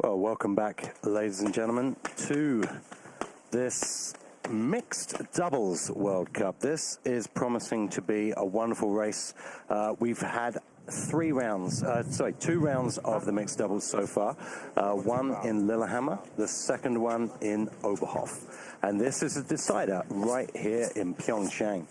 Well, welcome back, ladies and gentlemen, to this Mixed Doubles World Cup. This is promising to be a wonderful race. We've had two rounds of the mixed doubles so far. One in Lillehammer, the second one in Oberhof. And this is a decider right here in PyeongChang.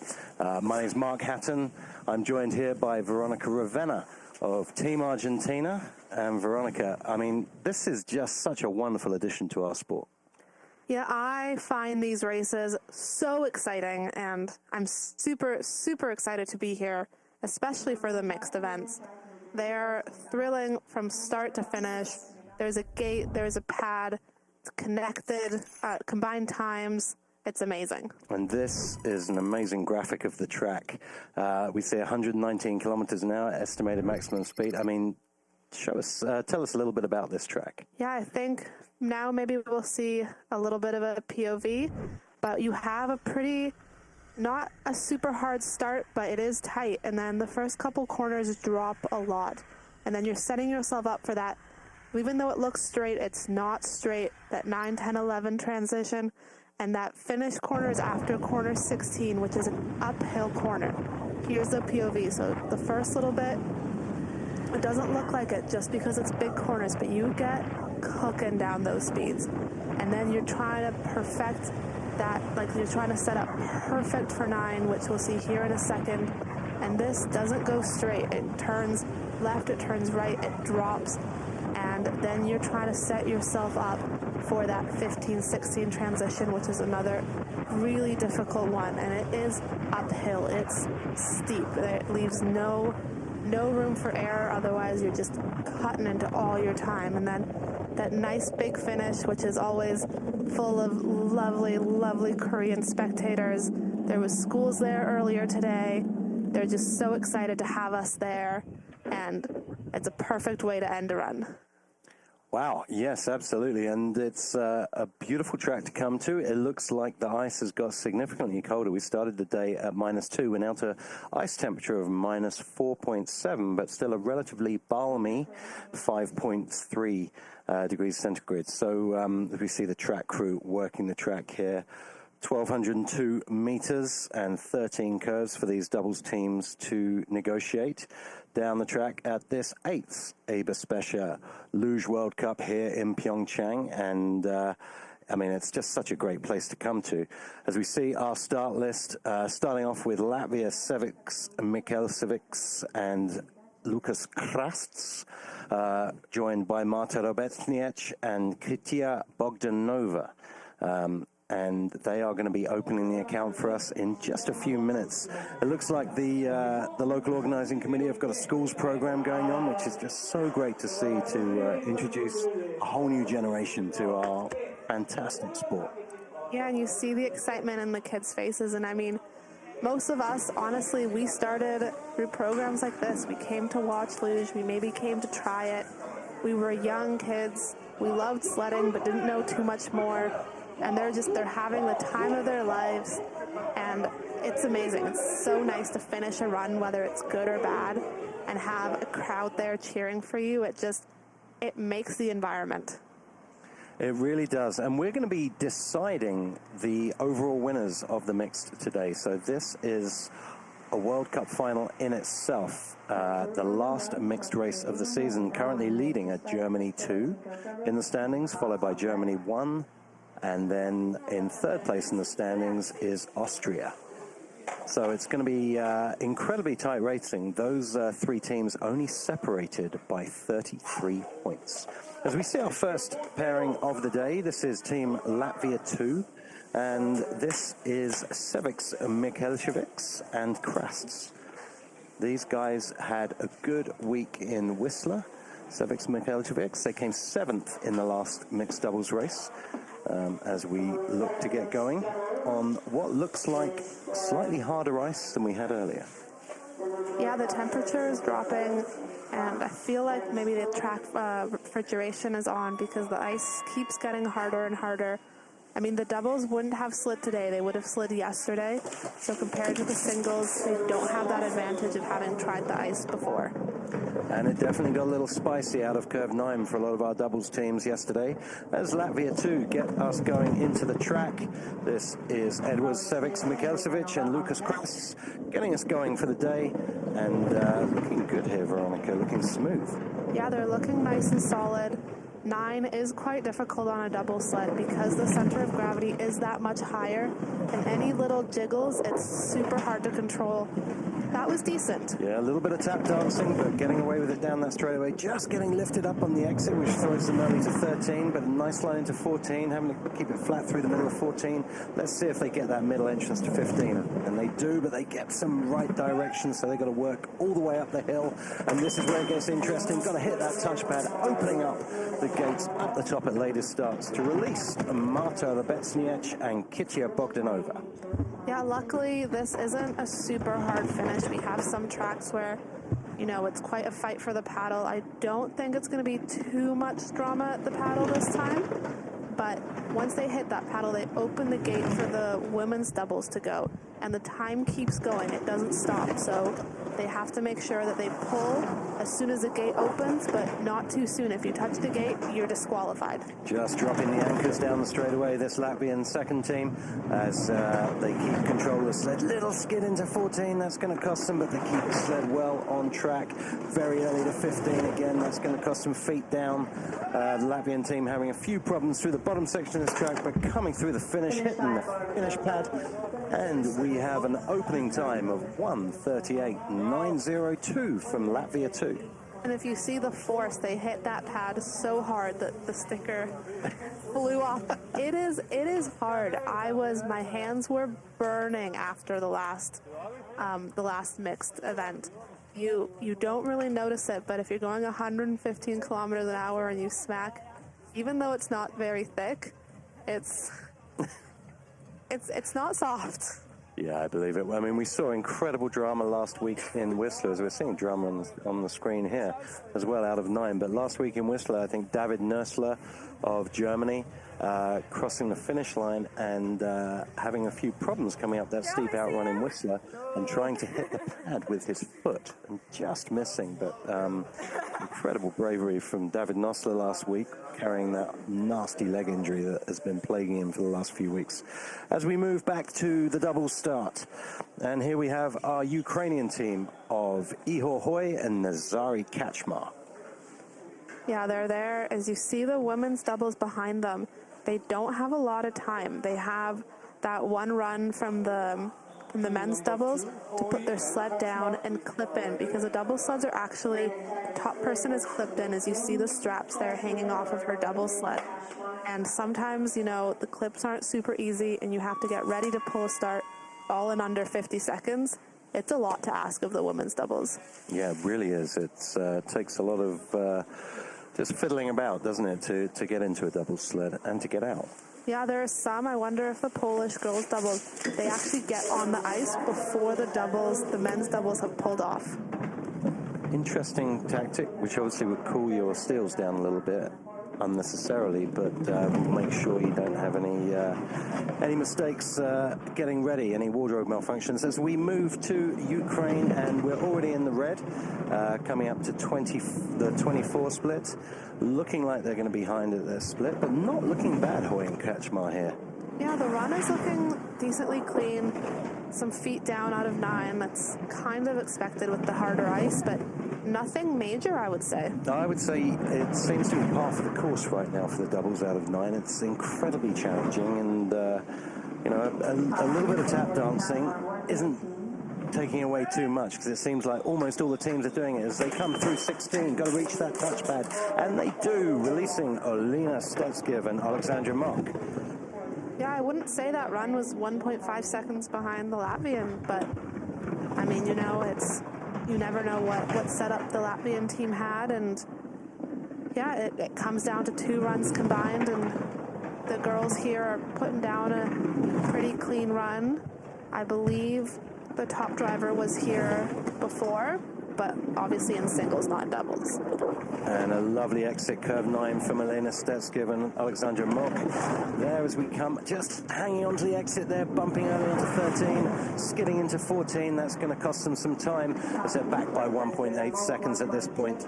My name is Mark Hatton. I'm joined here by Veronica Ravenna of Team Argentina. And Veronica, I mean, this is just such a wonderful addition to our sport. Yeah, I find these races so exciting, and I'm super, super excited to be here, especially for the mixed events. They're thrilling from start to finish. There's a gate, there's a pad, it's connected, combined times. It's amazing. And this is an amazing graphic of the track. We see 119 kilometers an hour, estimated maximum speed. I mean, tell us a little bit about this track. Yeah, I think now maybe we'll see a little bit of a POV, but you have a pretty, not a super hard start, but it is tight. And then the first couple corners drop a lot. And then you're setting yourself up for that. Even though it looks straight, it's not straight. That 9, 10, 11 transition. And that finish corner is after corner 16, which is an uphill corner. Here's the POV. So the first little bit, it doesn't look like it just because it's big corners, but you get cooking down those speeds. And then you're trying to perfect that, like you're trying to set up perfect for 9, which we'll see here in a second. And this doesn't go straight. It turns left, it turns right, it drops. And then you're trying to set yourself up for that 15-16 transition, which is another really difficult one. And it is uphill. It's steep. It leaves no room for error, otherwise you're just cutting into all your time. And then that nice big finish, which is always full of lovely, lovely Korean spectators. There was schools there earlier today. They're just so excited to have us there, and it's a perfect way to end a run. Wow, yes, absolutely. And it's a beautiful track to come to. It looks like the ice has got significantly colder. We started the day at -2. We're now to ice temperature of -4.7, but still a relatively balmy 5.3 degrees centigrade. So we see the track crew working the track here. 1,202 meters and 13 curves for these doubles teams to negotiate down the track at this 8th EBERSPÄCHER Luge World Cup here in PyeongChang. And I mean, it's just such a great place to come to. As we see our start list, starting off with Latvia, Seviks, Mikelsevics, and Lukas Krasts, joined by Marta Robetniec and Kritia Bogdanova. And they are going to be opening the account for us in just a few minutes. It looks like the local organizing committee have got a schools program going on, which is just so great to see, to introduce a whole new generation to our fantastic sport. Yeah, and you see the excitement in the kids' faces. And I mean, most of us, honestly, we started through programs like this. We came to watch luge. We maybe came to try it. We were young kids. We loved sledding, but didn't know too much more. And they're having the time of their lives, and it's amazing. It's so nice to finish a run, whether it's good or bad, and have a crowd there cheering for you. It makes the environment. It really does. And we're going to be deciding the overall winners of the mixed today. So this is a World Cup final in itself. The last mixed race of the season, currently leading at Germany 2 in the standings, followed by Germany 1. And then in third place in the standings is Austria. So it's going to be incredibly tight racing. Those three teams only separated by 33 points. As we see our first pairing of the day, this is Team Latvia 2. And this is Seviks Mikelsevics and Krasts. These guys had a good week in Whistler. Seviks Mikelsevics, they came 7th in the last mixed doubles race. As we look to get going on what looks like slightly harder ice than we had earlier. Yeah, the temperature is dropping, and I feel like maybe the track refrigeration is on because the ice keeps getting harder and harder. I mean, the doubles wouldn't have slid today. They would have slid yesterday. So compared to the singles, they don't have that advantage of having tried the ice before. And it definitely got a little spicy out of curve 9 for a lot of our doubles teams yesterday. As Latvia 2 get us going into the track. This is Edward Sevics Mikelsevic and Lucas Kras getting us going for the day. And looking good here, Veronica, looking smooth. Yeah, they're looking nice and solid. 9 is quite difficult on a double sled because the center of gravity is that much higher, and any little jiggles, it's super hard to control. That was decent. Yeah, a little bit of tap dancing, but getting away with it down that straightaway. Just getting lifted up on the exit, which throws them early to 13, but a nice line into 14, having to keep it flat through the middle of 14. Let's see if they get that middle entrance to 15. And they do, but they get some right direction, so they've got to work all the way up the hill. And this is where it gets interesting. Got to hit that touchpad, opening up the gates up the top at latest starts to release Marta Rebetsniec and Kitya Bogdanova. Yeah, luckily this isn't a super hard finish. We have some tracks where, you know, it's quite a fight for the paddle. I don't think it's going to be too much drama at the paddle this time. But once they hit that paddle, they open the gate for the women's doubles to go. And the time keeps going. It doesn't stop. So they have to make sure that they pull as soon as the gate opens, but not too soon. If you touch the gate, you're disqualified. Just dropping the anchors down the straightaway, this Latvian second team, as they keep control of the sled. Little skid into 14, that's going to cost them, but they keep the sled well on track. Very early to 15 again, that's going to cost them feet down. The Latvian team having a few problems through the bottom section of this track, but coming through the finish, hitting the finish pad. And we have an opening time of 1:38.902 from Latvia 2. And if you see the force, they hit that pad so hard that the sticker flew off. It is hard. My hands were burning after the last mixed event. You don't really notice it, but if you're going 115 kilometers an hour and you smack, even though it's not very thick, it's not soft. Yeah, I believe it. I mean, we saw incredible drama last week in Whistler, as we're seeing drama on the screen here as well out of 9. But last week in Whistler, I think David Nursler of Germany crossing the finish line and having a few problems coming up that steep outrun in Whistler and trying to hit the pad with his foot and just missing. But incredible bravery from David Nursler last week, carrying that nasty leg injury that has been plaguing him for the last few weeks. As we move back to the double start, and here we have our Ukrainian team of Ihor Hoy and Nazari Kachmar. Yeah, they're there. As you see the women's doubles behind them, they don't have a lot of time. They have that one run from the men's doubles to put their sled down and clip in, because the double sleds are actually, the top person is clipped in, as you see the straps there hanging off of her double sled. And sometimes, you know, the clips aren't super easy and you have to get ready to pull a start all in under 50 seconds. It's a lot to ask of the women's doubles. Yeah, it really is. It takes a lot of just fiddling about, doesn't it, to get into a double sled and to get out. Yeah, there are some. I wonder if the Polish girls doubles, they actually get on the ice before the men's doubles have pulled off. Interesting tactic, which obviously would cool your steels down a little bit unnecessarily, but will make sure you don't have any mistakes getting ready, any wardrobe malfunctions. As we move to Ukraine, and we're already in the red, coming up to the 24 split, looking like they're going to be behind at their split, but not looking bad, Hoy and Kachmar here. Yeah, the run is looking decently clean. Some feet down out of 9. That's kind of expected with the harder ice, but nothing major, I would say. I would say it seems to be par for the course right now for the doubles out of 9. It's incredibly challenging, and a little bit of tap dancing isn't taking away too much, because it seems like almost all the teams are doing it as they come through 16, got to reach that touchpad, and they do, releasing Olena Stetskev and Alexandra Mock. Yeah, I wouldn't say that run was 1.5 seconds behind the Latvian, but I mean, you never know what setup the Latvian team had, and yeah, it comes down to 2 runs combined, and the girls here are putting down a pretty clean run. I believe the top driver was here before, but obviously in singles, not in doubles. And a lovely exit curve 9 for Milena Stetskev and Alexandra Mock. There as we come, just hanging onto the exit there, bumping early into 13, skidding into 14. That's going to cost them some time as they're back by 1.8 seconds at this point.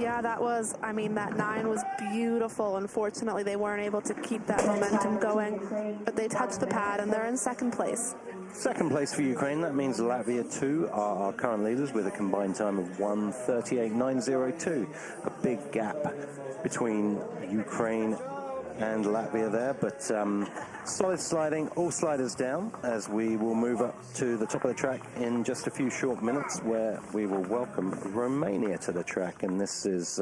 Yeah, that 9 was beautiful. Unfortunately, they weren't able to keep that momentum going, but they touched the pad and they're in second place. Second place for Ukraine. That means Latvia 2 are our current leaders with a combined time of 1:38.902. A big gap between Ukraine and Latvia there, but solid sliding, all sliders down, as we will move up to the top of the track in just a few short minutes, where we will welcome Romania to the track, and this is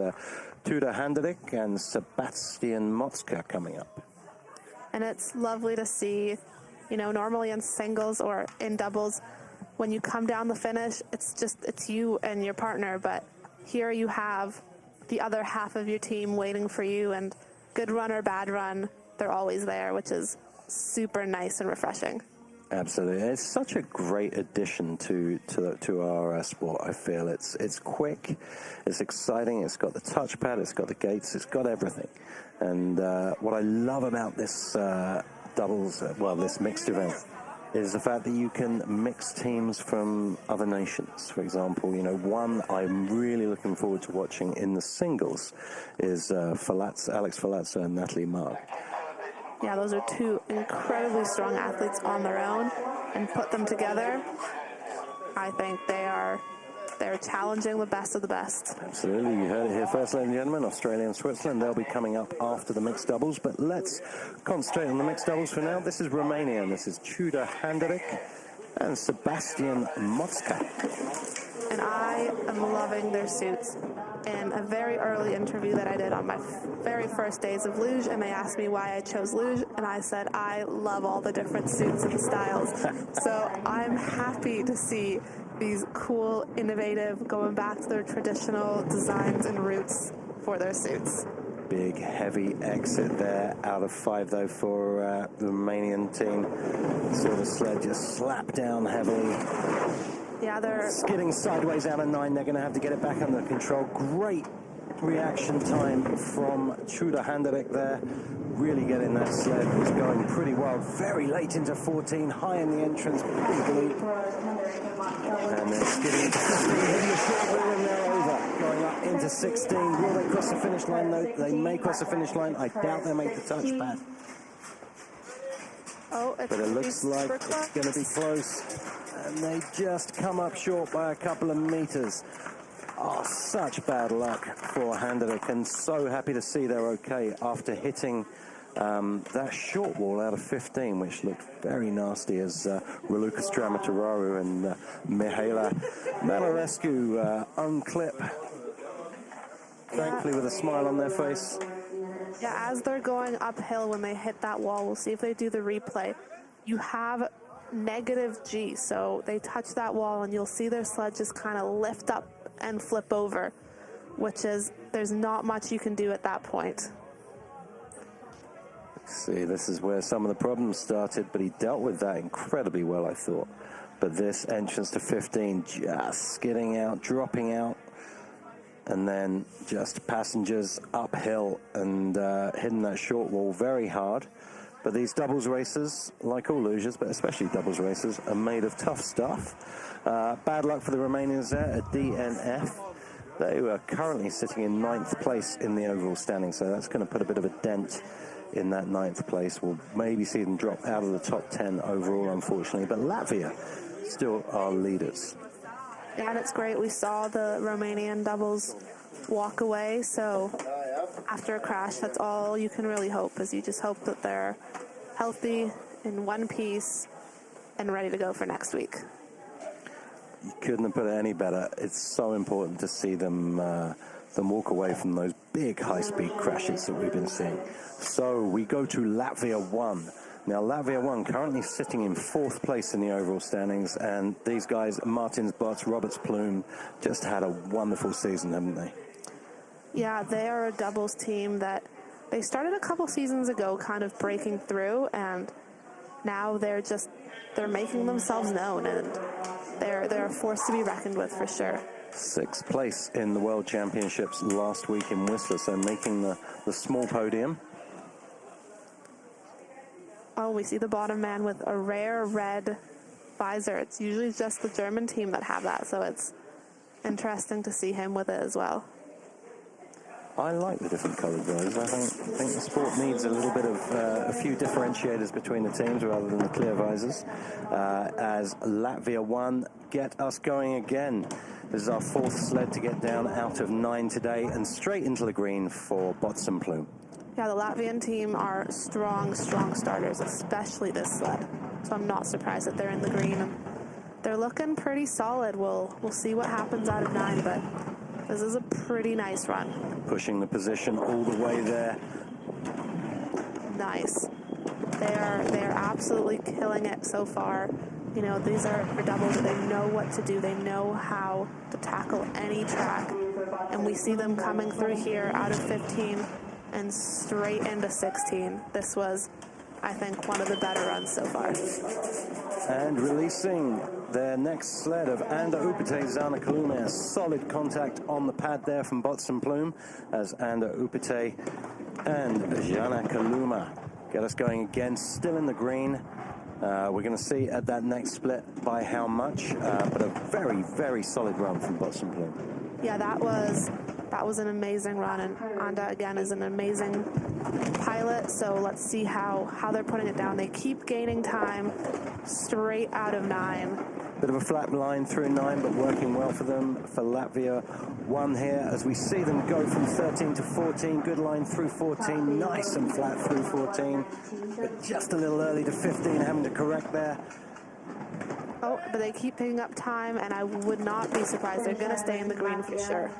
Tudor Handelic and Sebastian Motska coming up. And it's lovely to see, normally in singles or in doubles, when you come down the finish, it's you and your partner, but here you have the other half of your team waiting for you, and good run or bad run, they're always there, which is super nice and refreshing. Absolutely, it's such a great addition to our sport. I feel it's quick, it's exciting, it's got the touchpad, it's got the gates, it's got everything. And what I love about this doubles, this mixed event, is the fact that you can mix teams from other nations. For example, one I'm really looking forward to watching in the singles is Alex Falazza and Natalie Marg. Yeah, those are two incredibly strong athletes on their own, and put them together, I think they're challenging the best of the best. Absolutely, you heard it here first, ladies and gentlemen. Australia and Switzerland, they'll be coming up after the mixed doubles, but let's concentrate on the mixed doubles for now. This is Romania, and this is Tudor Handelic and Sebastian Motska. And I am loving their suits. In a very early interview that I did on my very first days of luge, and they asked me why I chose luge, and I said I love all the different suits and styles. So I'm happy to see these cool, innovative, going back to their traditional designs and roots for their suits. Big, heavy exit there, out of 5 though for the Romanian team. So the sled just slapped down heavily. Yeah, they're skidding sideways out of 9. They're going to have to get it back under control. Great reaction time from Tudor Handelic there. Really getting that sled. It was going pretty well. Very late into 14, high in the entrance. Big leap. And they're skidding into 15, hitting the short wheel, and they're over. Going up into 16. Will they cross the finish line though? They may cross the finish line. I doubt they'll make the touchpad. But it looks like it's going to be close. And they just come up short by a couple of meters. Oh, such bad luck for Handelic, and so happy to see they're okay after hitting that short wall out of 15, which looked very nasty as Raluca Stramatoraru and Mihaela Malerescu unclip, thankfully with a smile on their face. Yeah, as they're going uphill when they hit that wall, we'll see if they do the replay. You have negative G, so they touch that wall and you'll see their sled just kind of lift up and flip over, which is, there's not much you can do at that point. See, this is where some of the problems started, but he dealt with that incredibly well, I thought. But this entrance to 15, just skidding out, dropping out, and then just passengers uphill and hitting that short wall very hard. But these doubles races, like all lugers, but especially doubles races, are made of tough stuff. Bad luck for the Romanians there at DNF. They were currently sitting in 9th place in the overall standing, so that's going to put a bit of a dent in that 9th place. We'll maybe see them drop out of the top 10 overall, unfortunately. But Latvia still are leaders. Yeah, and it's great. We saw the Romanian doubles walk away, so after a crash, that's all you can really hope, is you just hope that they're healthy, in one piece, and ready to go for next week. You couldn't have put it any better. It's so important to see them walk away from those big high-speed crashes that we've been seeing. So we go to Latvia 1. Now, Latvia 1 currently sitting in 4th place in the overall standings, and these guys, Martins Bots, Roberts Plume, just had a wonderful season, haven't they? Yeah, they are a doubles team that they started a couple seasons ago kind of breaking through, and now they're making themselves known, and they're a force to be reckoned with for sure. 6th place in the World Championships last week in Whistler, so making the small podium. Oh, we see the bottom man with a rare red visor. It's usually just the German team that have that, so it's interesting to see him with it as well. I like the different coloured visors. I think the sport needs a little bit of a few differentiators between the teams rather than the clear visors. As Latvia 1 get us going again. This is our 4th sled to get down out of 9 today, and straight into the green for Plume. Yeah, the Latvian team are strong starters, especially this sled. So I'm not surprised that they're in the green. And they're looking pretty solid. We'll see what happens out of 9, but this is a pretty nice run. Pushing the position all the way there. Nice. They are absolutely killing it so far. You know, these are doubles. They know what to do. They know how to tackle any track. And we see them coming through here out of 15 and straight into 16. This was, I think, one of the better runs so far. And releasing their next sled of Anda Upite, Zana Kalume. Solid contact on the pad there from Plume as Anda Upite and Jana Kaluma get us going again, still in the green. We're going to see at that next split by how much, but a very, very solid run from Plume. Yeah, that was an amazing run, and Anda again is an amazing pilot, so let's see how they're putting it down. They keep gaining time straight out of 9. Bit of a flat line through 9, but working well for them. For Latvia 1 here, as we see them go from 13 to 14. Good line through 14, nice and flat through 14, but just a little early to 15, having to correct there. Oh, but they keep picking up time, and I would not be surprised. They're going to stay in the green for sure.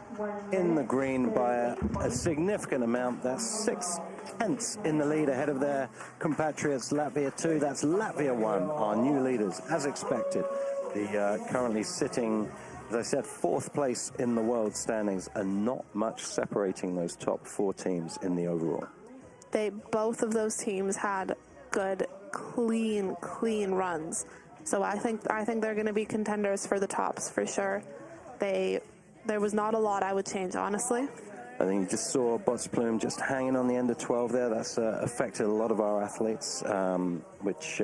In the green by a significant amount. That's 6/10 in the lead ahead of their compatriots, Latvia 2. That's Latvia 1, our new leaders, as expected. The currently sitting, as I said, 4th place in the world standings, and not much separating those top 4 teams in the overall. Both of those teams had good, clean runs. So I think they're going to be contenders for the tops for sure. There was not a lot I would change, honestly. I think you just saw Plume just hanging on the end of 12 there. That's affected a lot of our athletes, which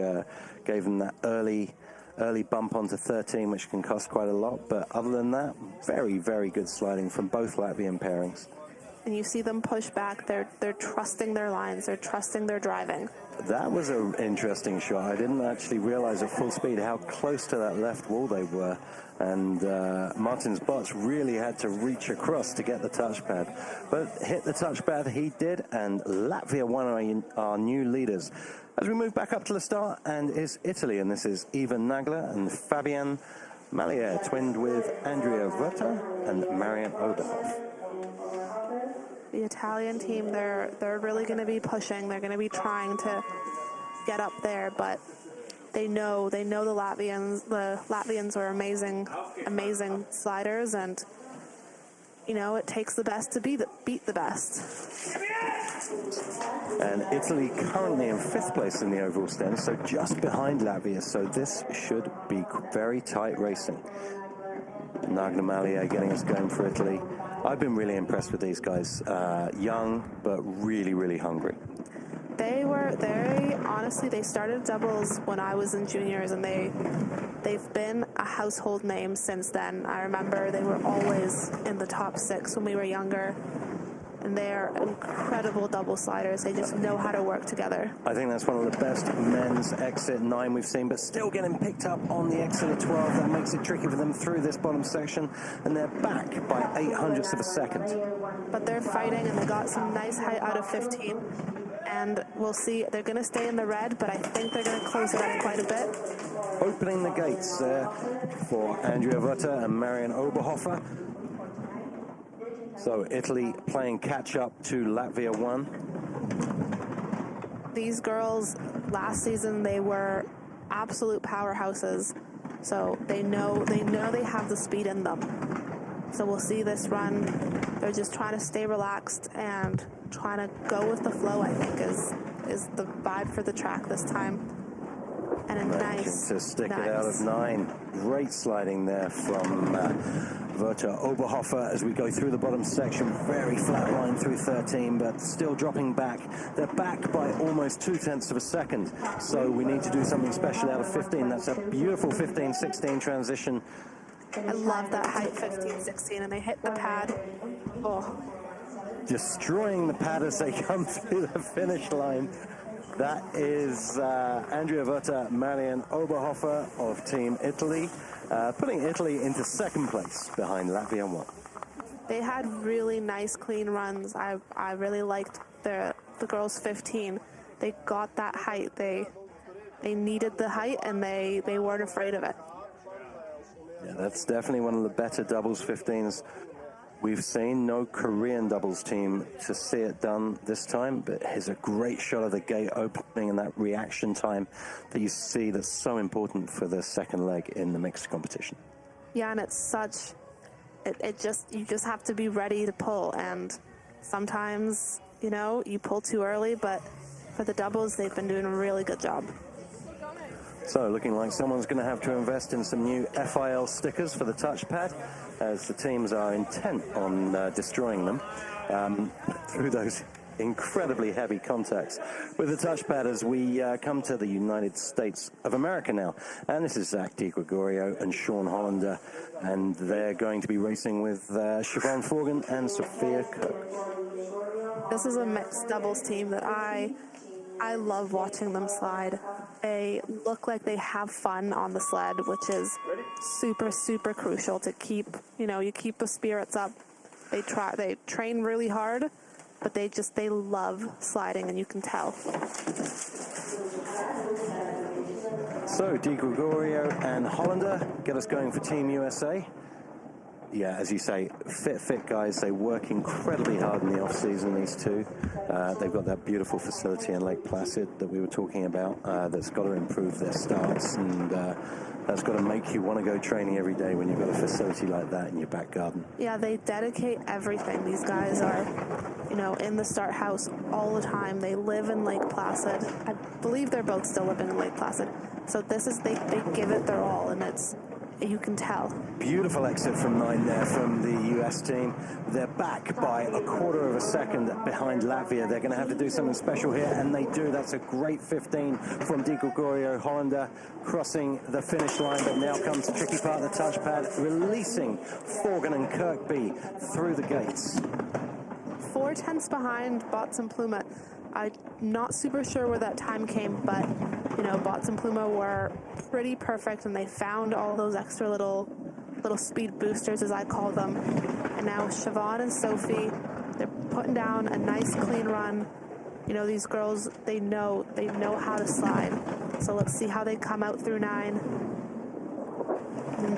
gave them that early bump onto 13, which can cost quite a lot. But other than that, very, very good sliding from both Latvian pairings. And you see them push back. They're trusting their lines. They're trusting their driving. That was an interesting shot. I didn't actually realize at full speed how close to that left wall they were. And Martin's bots really had to reach across to get the touchpad. But hit the touchpad, he did, and Latvia won our new leaders. As we move back up to the start, and is Italy, and this is Ivan Nagler and Fabian Malier, twinned with Andrea Verta and Marian Oberhoff. The Italian team, they're really going to be pushing. They're going to be trying to get up there, but they know the Latvians. The Latvians are amazing sliders, and you know it takes the best to beat the best. And Italy currently in 5th place in the overall standings, so just behind Latvia. So this should be very tight racing. Nagna Malier getting us going for Italy. I've been really impressed with these guys. Young, but really, really hungry. Honestly, they started doubles when I was in juniors, and they've been a household name since then. I remember they were always in the top 6 when we were younger. And they're incredible double sliders. They just know how to work together. I think that's one of the best men's exit 9 we've seen, but still getting picked up on the exit of 12. That makes it tricky for them through this bottom section, and they're back by 0.08 of a second. But they're fighting, and they got some nice height out of 15. And we'll see. They're going to stay in the red, but I think they're going to close it up quite a bit. Opening the gates there for Andrea Verta and Marian Oberhofer. So Italy playing catch-up to Latvia 1. These girls, last season, they were absolute powerhouses. So they know they have the speed in them. So we'll see this run. They're just trying to stay relaxed and trying to go with the flow, I think, is the vibe for the track this time. And a nice to stick it out of 9. Great sliding there from Werther Oberhofer as we go through the bottom section. Very flat line through 13, but still dropping back. They're back by almost 0.2 of a second. So we need to do something special out of 15. That's a beautiful 15-16 transition. I love that height 15-16, and they hit the pad. Oh. Destroying the pad as they come through the finish line. That is Andrea Werther, Marian Oberhofer of Team Italy, putting Italy into second place behind Latvia 1. They had really nice, clean runs. I really liked the girls' 15. They got that height. They needed the height, and they weren't afraid of it. Yeah, that's definitely one of the better doubles 15s we've seen. No Korean doubles team to see it done this time, but here's a great shot of the gate opening and that reaction time that you see that's so important for the second leg in the mixed competition. Yeah, and it's such, you just have to be ready to pull, and sometimes, you know, you pull too early, but for the doubles, they've been doing a really good job. So looking like someone's going to have to invest in some new FIL stickers for the touchpad, as the teams are intent on destroying them through those incredibly heavy contacts with the touchpad as we come to the United States of America now. And this is Zach Di Gregorio and Sean Hollander, and they're going to be racing with Siobhan Forgan and Sophia Kirk. This is a mixed doubles team that I love watching them slide. They look like they have fun on the sled, which is super, super crucial to keep, you keep the spirits up. They train really hard, but they love sliding, and you can tell. So Di Gregorio and Hollander get us going for Team USA. Yeah, as you say, fit guys. They work incredibly hard in the off-season, these two. They've got that beautiful facility in Lake Placid that we were talking about that's got to improve their starts, and that's got to make you want to go training every day when you've got a facility like that in your back garden. Yeah, they dedicate everything. These guys are, in the start house all the time. They live in Lake Placid. I believe they're both still living in Lake Placid. So this is, they give it their all, and you can tell. Beautiful exit from 9 there from the US team. They're back by a quarter of a second behind Latvia. They're going to have to do something special here, and they do. That's a great 15 from Di Gregorio. Hollander crossing the finish line, but now comes the tricky part of the touchpad, releasing Forgan and Kirkby through the gates. 4/10 behind Bots and Pluma. I'm not super sure where that time came, but, Bots and Pluma were pretty perfect, and they found all those extra little speed boosters, as I call them. And now Siobhan and Sophie, they're putting down a nice, clean run. These girls, they know how to slide. So let's see how they come out through 9.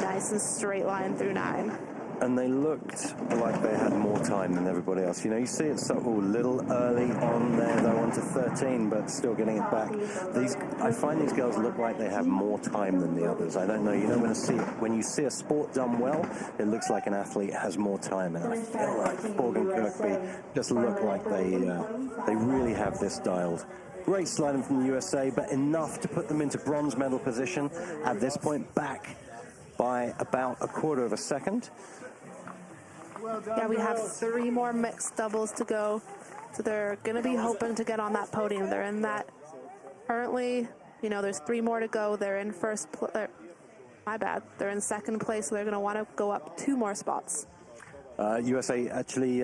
Nice and straight line through 9. And they looked like they had more time than everybody else. You see it's a little early on there, though, onto 13, but still getting it back. I find these girls look like they have more time than the others. I don't know. When you see a sport done well, it looks like an athlete has more time. And I feel like Forgan Kirkby just look like they really have this dialed. Great sliding from the USA, but enough to put them into bronze medal position at this point, back by about a quarter of a second. Yeah, we have 3 more mixed doubles to go, so they're going to be hoping to get on that podium. They're in that currently, there's 3 more to go. They're in they're in second place, so they're going to want to go up 2 more spots. USA actually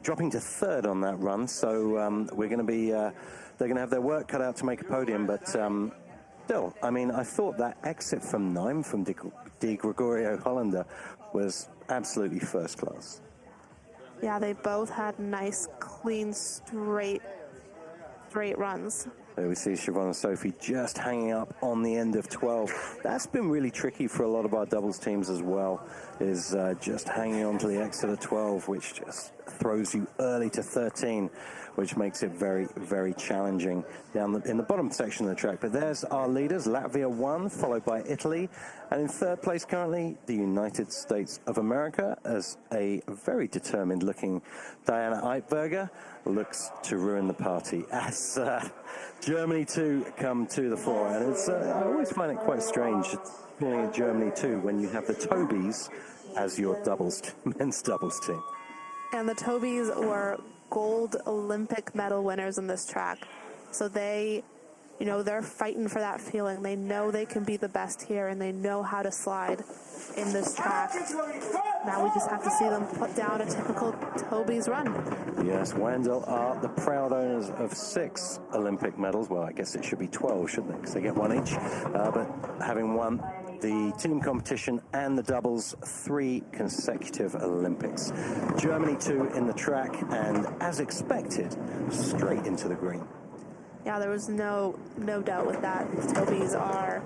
dropping to 3rd on that run, so we're going to be, they're going to have their work cut out to make a podium, but still, I thought that exit from 9 from Di Gregorio Hollander was absolutely first class. Yeah, they both had nice, clean, straight runs. There we see Siobhan and Sophie just hanging up on the end of 12. That's been really tricky for a lot of our doubles teams as well, is just hanging on to the exit of 12, which just throws you early to 13, which makes it very, very challenging in the bottom section of the track. But there's our leaders, Latvia 1, followed by Italy, and in 3rd place currently, the United States of America, as a very determined-looking Diana Eitberger looks to ruin the party as Germany 2 come to the fore. And it's I always find it quite strange calling it Germany 2 when you have the Tobies as your men's doubles team. And the Tobies were gold Olympic medal winners in this track. So they, they're fighting for that feeling. They know they can be the best here, and they know how to slide in this track. Now we just have to see them put down a typical Tobies run. Yes, Wendell are the proud owners of 6 Olympic medals. Well, I guess it should be 12, shouldn't it? Because they get 1 each. But having won the team competition and the doubles 3 consecutive Olympics. Germany 2 in the track, and as expected, straight into the green. Yeah, there was no doubt with that. The Tobies are,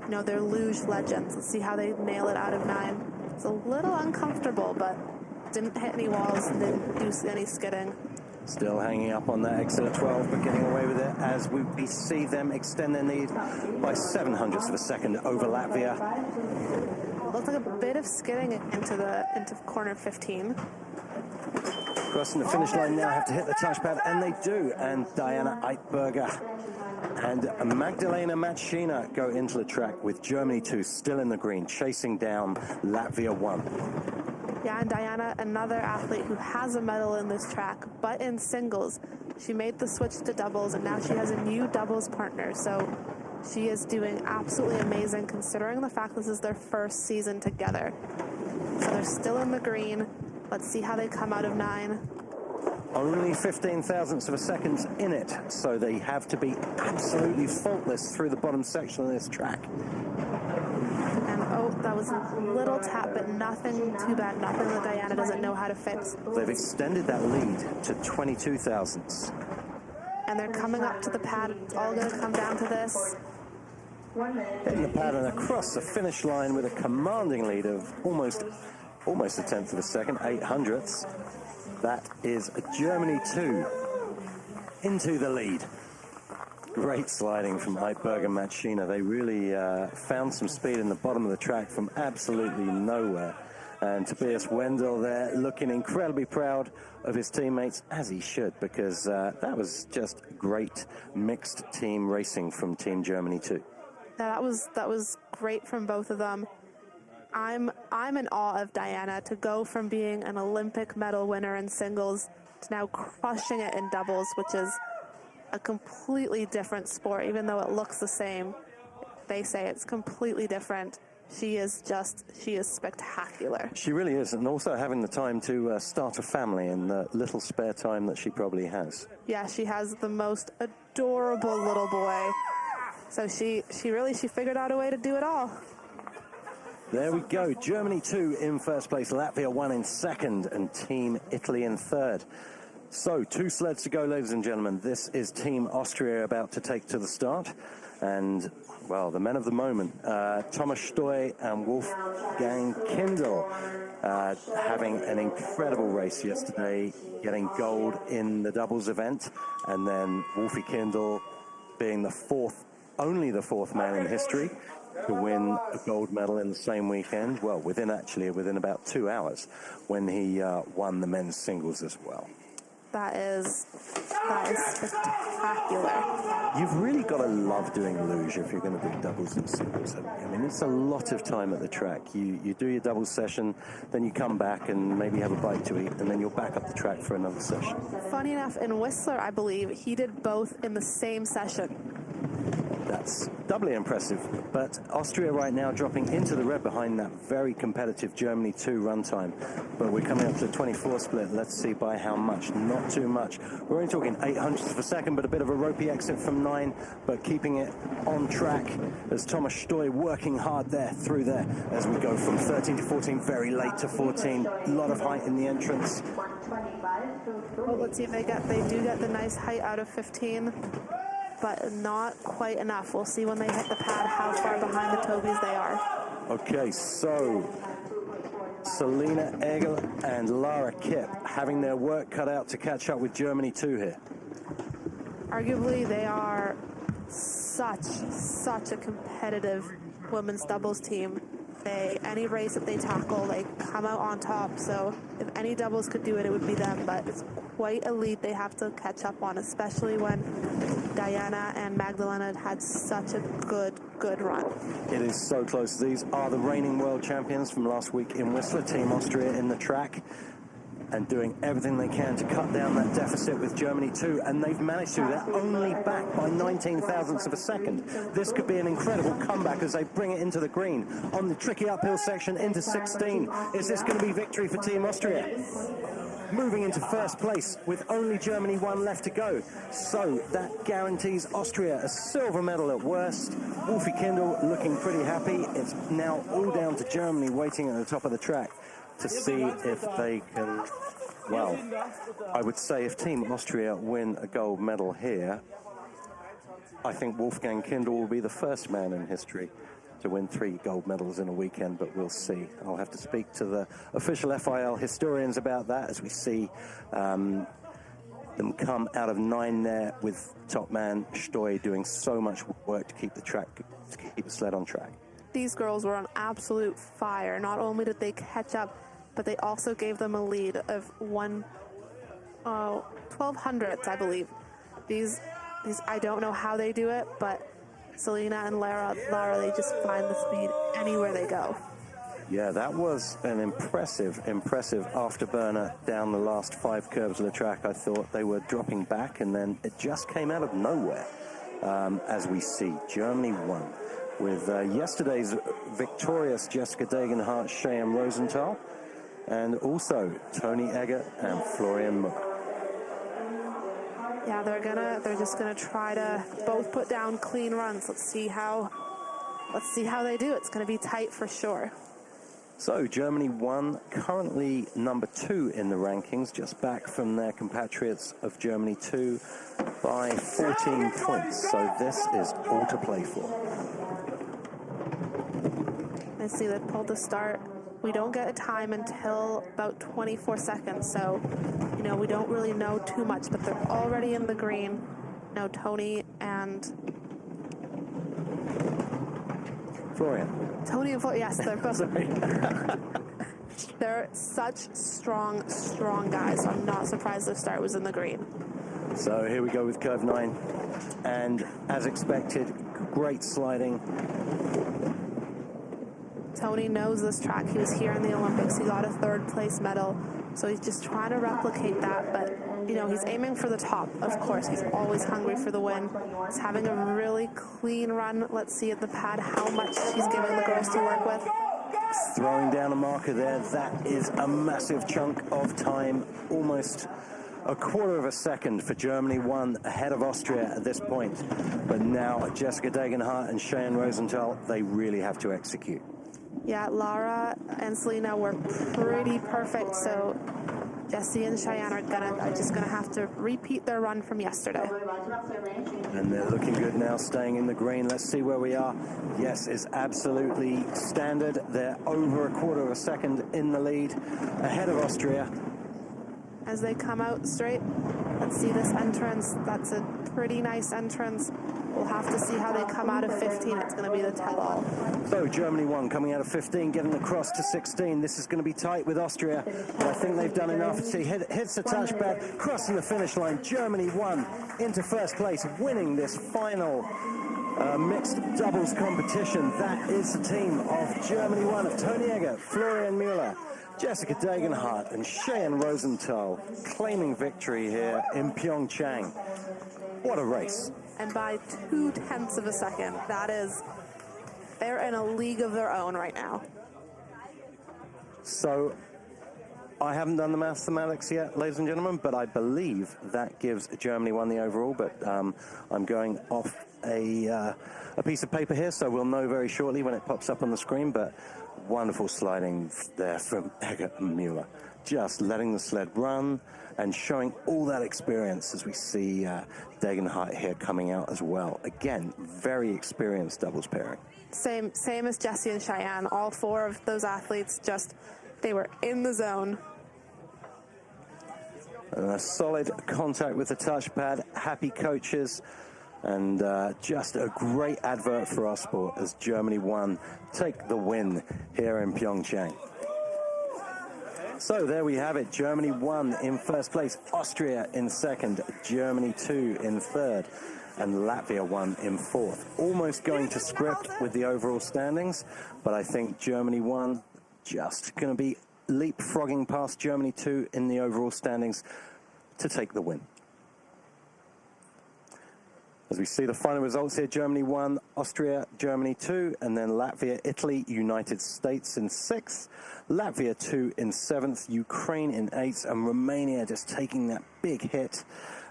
they're luge legends. Let's see how they nail it out of 9. It's a little uncomfortable, but didn't hit any walls and didn't do any skidding. Still hanging up on that exit of 12, but getting away with it as we see them extend their lead by 0.07 of a second over Latvia. Looks like a bit of skidding into corner 15. Crossing the finish line now, have to hit the touchpad, and they do. And Diana Eidberger and Magdalena Matschina go into the track with Germany 2 still in the green, chasing down Latvia 1. Yeah, and Diana, another athlete who has a medal in this track, but in singles. She made the switch to doubles, and now she has a new doubles partner. So she is doing absolutely amazing, considering the fact this is their first season together. So they're still in the green. Let's see how they come out of 9. Only 0.15 of a second in it, so they have to be absolutely faultless through the bottom section of this track. And that was a little tap, but nothing too bad, nothing that Diana doesn't know how to fix. They've extended that lead to 22 thousandths. And they're coming up to the pad. It's all going to come down to this. Hitting the pad and across the finish line with a commanding lead of almost a 1/10 of a second, 0.08. That is Germany 2 into the lead. Great sliding from Eidberger and Matschina. They really found some speed in the bottom of the track from absolutely nowhere. And Tobias Wendell there looking incredibly proud of his teammates, as he should, because that was just great mixed team racing from Team Germany 2. Yeah, that was great from both of them. I'm in awe of Diana to go from being an Olympic medal winner in singles to now crushing it in doubles, which is a completely different sport. Even though it looks the same, they say it's completely different. She is spectacular. She really is, and also having the time to start a family in the little spare time that she probably has. Yeah, she has the most adorable little boy. So she figured out a way to do it all. There we go. Germany 2 in first place, Latvia 1 in second, and Team Italy in third. So 2 sleds to go, ladies and gentlemen. This is Team Austria about to take to the start. And, well, the men of the moment, Thomas Stoy and Wolfgang Kindl, having an incredible race yesterday, getting gold in the doubles event. And then Wolfie Kindl being only the fourth man in history to win a gold medal in the same weekend. Well, within about 2 hours, when he won the men's singles as well. That is spectacular. You've really got to love doing luge if you're going to do doubles and singles. I mean, it's a lot of time at the track. You do your doubles session, then you come back and maybe have a bite to eat, and then you're back up the track for another session. Funny enough, in Whistler, I believe, he did both in the same session. That's doubly impressive. But Austria right now dropping into the red behind that very competitive Germany 2 run time. But we're coming up to the 24 split. Let's see by how much. Not too much. We're only talking 0.08 of a second, but a bit of a ropey exit from 9, but keeping it on track as Thomas Stoy working hard through there as we go from 13 to 14, very late to 14. A lot of height in the entrance. Well, let's see if they do get the nice height out of 15. But not quite enough. We'll see when they hit the pad how far behind the Tobies they are. Okay, so Selina Egel and Lara Kipp having their work cut out to catch up with Germany 2 here. Arguably, they are such a competitive women's doubles team. any race that they tackle, they come out on top. So if any doubles could do it, it would be them. But it's quite a lead they have to catch up on, especially when Diana and Magdalena had such a good run. It is so close. These are the reigning world champions from last week in Whistler, Team Austria in the track, and doing everything they can to cut down that deficit with Germany too, and they've managed to. They're only back by 19 thousandths of a second. This could be an incredible comeback as they bring it into the green on the tricky uphill section into 16. Is this going to be victory for Team Austria? Moving into first place with only Germany 1 left to go. So that guarantees Austria a silver medal at worst. Wolfie Kindle looking pretty happy. It's now all down to Germany waiting at the top of the track to see if they can, well, I would say if Team Austria win a gold medal here, I think Wolfgang Kindle will be the first man in history to win 3 gold medals in a weekend, but we'll see. I'll have to speak to the official FIL historians about that as we see them come out of 9 there with top man Stoy doing so much work to keep the sled on track. These girls were on absolute fire. Not only did they catch up, but they also gave them a lead of 12 hundredths, I believe. These I don't know how they do it, but Selena and Lara, they just find the speed anywhere they go. Yeah, that was an impressive afterburner down the last 5 curves of the track. I thought they were dropping back, and then it just came out of nowhere. As we see, Germany won with yesterday's victorious Jessica Degenhardt, Cheyenne Rosenthal, and also Tony Egger and Florian Muck. Yeah, they're just gonna try to both put down clean runs. Let's see how they do. It's gonna be tight for sure. So Germany 1, currently number 2 in the rankings, just back from their compatriots of Germany 2 by 14 points. So this is all to play for. I see they pulled the start. We don't get a time until about 24 seconds, so, we don't really know too much, but they're already in the green. Now Tony and Florian. Yes, they're both. They're such strong guys, so I'm not surprised their start was in the green. So here we go with curve 9, and as expected, great sliding. Tony knows this track. He was here in the Olympics. He got a 3rd place medal. So he's just trying to replicate that. But, he's aiming for the top. Of course, he's always hungry for the win. He's having a really clean run. Let's see at the pad how much he's giving the girls to work with. Throwing down a marker there. That is a massive chunk of time. Almost a quarter of a second for Germany 1 ahead of Austria at this point. But now Jessica Degenhardt and Cheyenne Rosenthal, they really have to execute. Yeah, Lara and Selena were pretty perfect, so Jessie and Cheyenne are just gonna have to repeat their run from yesterday. And they're looking good now, staying in the green. Let's see where we are. Yes, it's absolutely standard. They're over a quarter of a second in the lead, ahead of Austria. As they come out straight, let's see this entrance. That's a pretty nice entrance. We'll have to see how they come out of 15. It's going to be the tell-all. So Germany 1 coming out of 15, getting across to 16. This is going to be tight with Austria, but I think they've done enough. She hits the touchpad, crossing the finish line. Germany 1 into first place, winning this final mixed doubles competition. That is the team of Germany 1 of Tony Egger, Florian Müller, Jessica Degenhardt and Cheyenne Rosenthal claiming victory here in PyeongChang. What a race. And by 0.2 of a second. They're in a league of their own right now. So I haven't done the mathematics yet, ladies and gentlemen, but I believe that gives Germany 1 the overall, but I'm going off a piece of paper here, so we'll know very shortly when it pops up on the screen, but wonderful sliding there from Egger and Müller. Just letting the sled run and showing all that experience as we see Degenhardt here coming out as well. Again, very experienced doubles pairing. Same as Jessie and Cheyenne. All 4 of those athletes they were in the zone. And a solid contact with the touchpad. Happy coaches. And just a great advert for our sport as Germany 1 take the win here in PyeongChang. So there we have it. Germany 1 in first place, Austria in second, Germany 2 in third, and Latvia 1 in fourth. Almost going to script with the overall standings, but I think Germany 1 just going to be leapfrogging past Germany 2 in the overall standings to take the win. As we see the final results here, Germany 1, Austria, Germany 2, and then Latvia, Italy, United States in 6th, Latvia 2 in 7th, Ukraine in 8th, and Romania just taking that big hit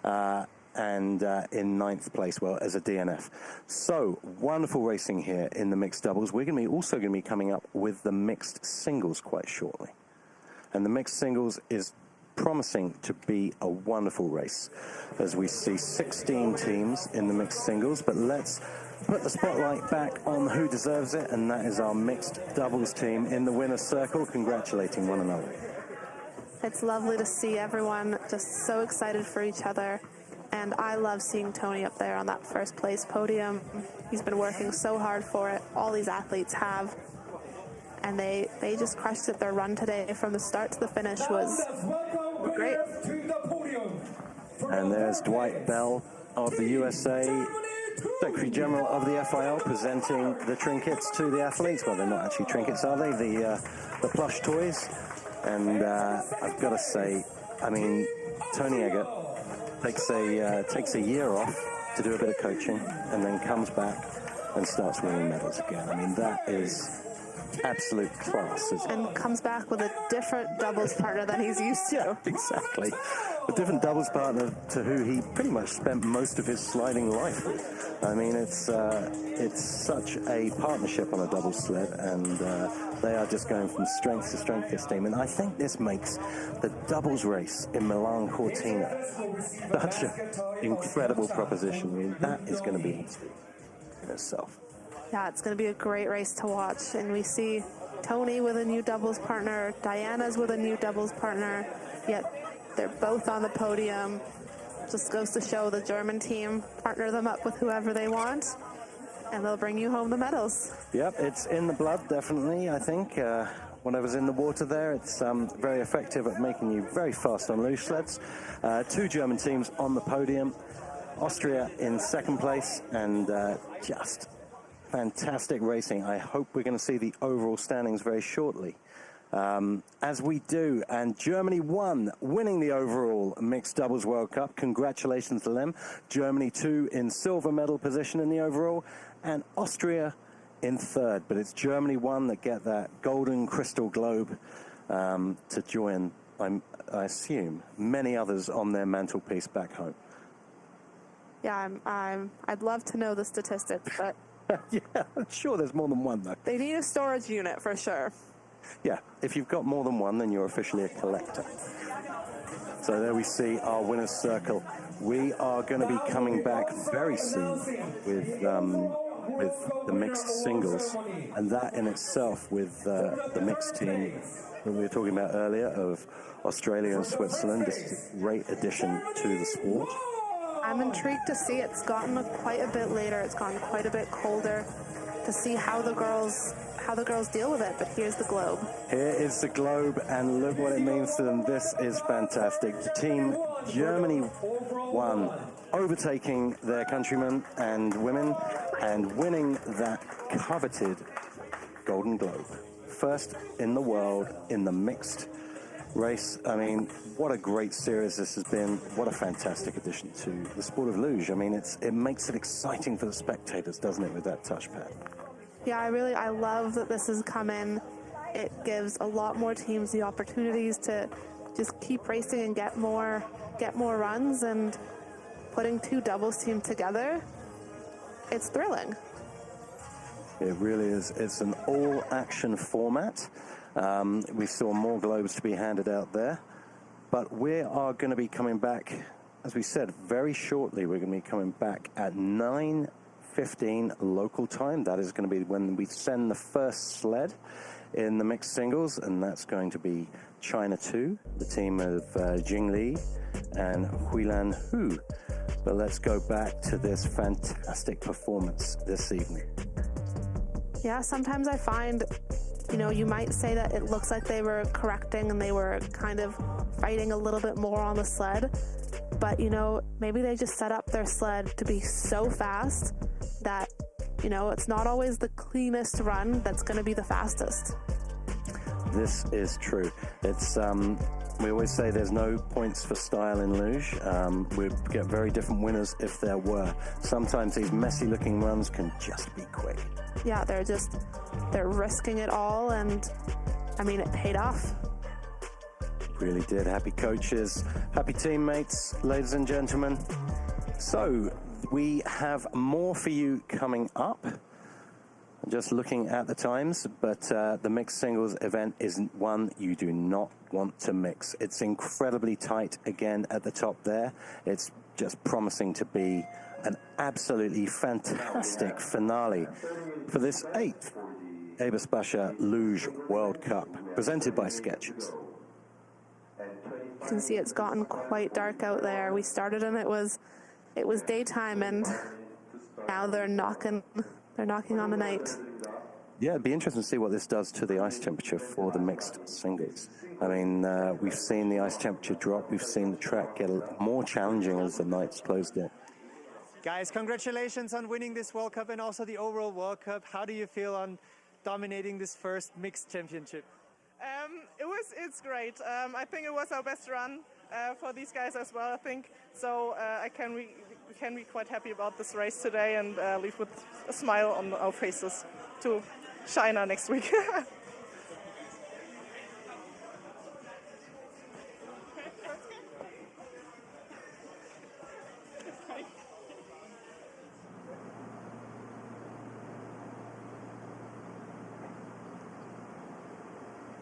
and in 9th place, well, as a DNF. So, wonderful racing here in the mixed doubles. We're going to be also going to be coming up with the mixed singles quite shortly. And the mixed singles is promising to be a wonderful race as we see 16 teams in the mixed singles, but let's put the spotlight back on who deserves it, and that is our mixed doubles team in the winner's circle, congratulating one another. It's lovely to see everyone just so excited for each other, and I love seeing Tony up there on that first place podium. He's been working so hard for it. All these athletes have, and they just crushed it. Their run today from the start to the finish was great. And there's Dwight Bell of the USA, Secretary General of the FIL, presenting the trinkets to the athletes. Well, they're not actually trinkets, are they? The plush toys. And I've got to say, I mean, Tony Eggert takes a year off to do a bit of coaching and then comes back and starts winning medals again. I mean, that is absolute class. And comes back with a different doubles partner than he's used to. Yeah, exactly. A different doubles partner to who he pretty much spent most of his sliding life with. I mean, it's such a partnership on a doubles sled, and they are just going from strength to strength, this team. And I think this makes the doubles race in Milan Cortina such an incredible proposition. I mean, that is going to be in itself. Yeah, it's going to be a great race to watch. And we see Tony with a new doubles partner, Diana's with a new doubles partner, yet they're both on the podium. Just goes to show the German team, partner them up with whoever they want, and they'll bring you home the medals. Yep, it's in the blood, definitely, I think. Whatever's in the water there, it's very effective at making you very fast on loose sleds. Two German teams on the podium, Austria in second place, and just fantastic racing. I hope we're going to see the overall standings very shortly. As we do, and Germany won, winning the overall Mixed Doubles World Cup. Congratulations to them. Germany 2 in silver medal position in the overall, and Austria in third. But it's Germany 1 that get that golden crystal globe to join, I assume, many others on their mantelpiece back home. Yeah, I'd love to know the statistics, but yeah, I'm sure there's more than one, though. They need a storage unit for sure. Yeah, if you've got more than one, then you're officially a collector. So there we see our winner's circle. We are going to be coming back very soon with the mixed singles, and that in itself with the mixed team that we were talking about earlier of Australia and Switzerland. This is a great addition to the sport. I'm intrigued to see. It's gotten quite a bit later. It's gotten quite a bit colder, to see how the girls deal with it. But here's the globe. Here is the globe, and look what it means to them. This is fantastic. Team Germany won, overtaking their countrymen and women and winning that coveted Golden Globe. First in the world in the mixed race. I mean, what a great series this has been. What a fantastic addition to the sport of luge. I mean, it makes it exciting for the spectators, doesn't it, with that touchpad? Yeah, I love that this has come in. It gives a lot more teams the opportunities to just keep racing and get more runs, and putting two doubles teams together, it's thrilling. It really is. It's an all-action format. We saw more globes to be handed out there, but we are going to be coming back, as we said, very shortly. We're going to be coming back at 9:15 local time. That is going to be when we send the first sled in the mixed singles, and that's going to be China 2, the team of Jing Li and Huilan Hu. But let's go back to this fantastic performance this evening. Yeah, sometimes I find, you might say that it looks like they were correcting and they were kind of fighting a little bit more on the sled. But, maybe they just set up their sled to be so fast that, it's not always the cleanest run that's going to be the fastest. This is true. It's we always say there's no points for style in luge. We'd get very different winners if there were. Sometimes these messy looking runs can just be quick. Yeah, they're risking it all, and it paid off. Really did. Happy coaches, happy teammates, ladies and gentlemen. So we have more for you coming up. Just looking at the times, but the mixed singles event isn't one you do not want to mix. It's incredibly tight again at the top there. It's just promising to be an absolutely fantastic finale for this 8th EBERSPÄCHER Luge World Cup, presented by Skechers. You can see it's gotten quite dark out there. We started and it was daytime, and now they're knocking on the night. Yeah, it'd be interesting to see what this does to the ice temperature for the mixed singles. We've seen the ice temperature drop. We've seen the track get more challenging as the night's closed in. Guys, congratulations on winning this World Cup and also the overall World Cup. How do you feel on dominating this first mixed championship? It's great. I think it was our best run for these guys as well, I think. So we can be quite happy about this race today and leave with a smile on our faces to China next week.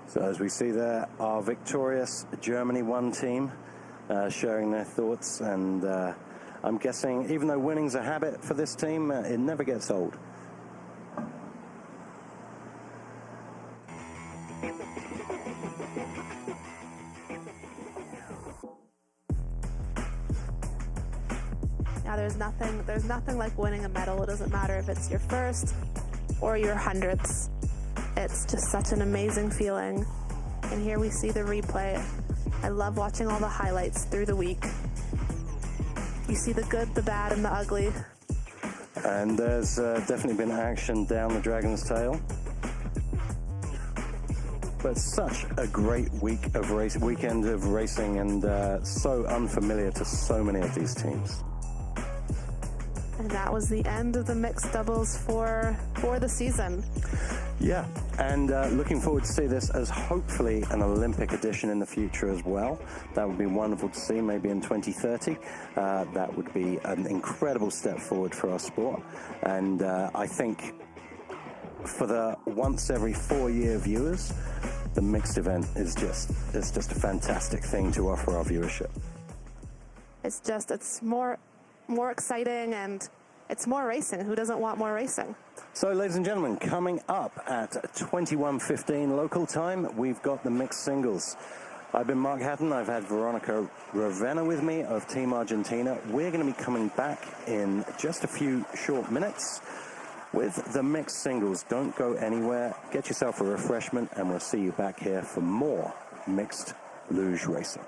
So as we see there, our victorious Germany 1 team sharing their thoughts, and I'm guessing even though winning's a habit for this team, it never gets old. Yeah, there's nothing like winning a medal. It doesn't matter if it's your first or your hundredths. It's just such an amazing feeling. And here we see the replay. I love watching all the highlights through the week. You see the good, the bad, and the ugly. And there's definitely been action down the Dragon's Tail. But such a great weekend of racing, and so unfamiliar to so many of these teams. And that was the end of the mixed doubles for the season. Yeah, and looking forward to see this as hopefully an Olympic edition in the future as well. That would be wonderful to see, maybe in 2030. That would be an incredible step forward for our sport. And I think for the once every 4-year viewers, the mixed event is just a fantastic thing to offer our viewership. It's more exciting, and it's more racing. Who doesn't want more racing? So, ladies and gentlemen, coming up at 21:15 local time, we've got the mixed singles. I've been Mark Hatton. I've had Veronica Ravenna with me of Team Argentina. We're going to be coming back in just a few short minutes with the mixed singles. Don't go anywhere. Get yourself a refreshment, and we'll see you back here for more mixed luge racing.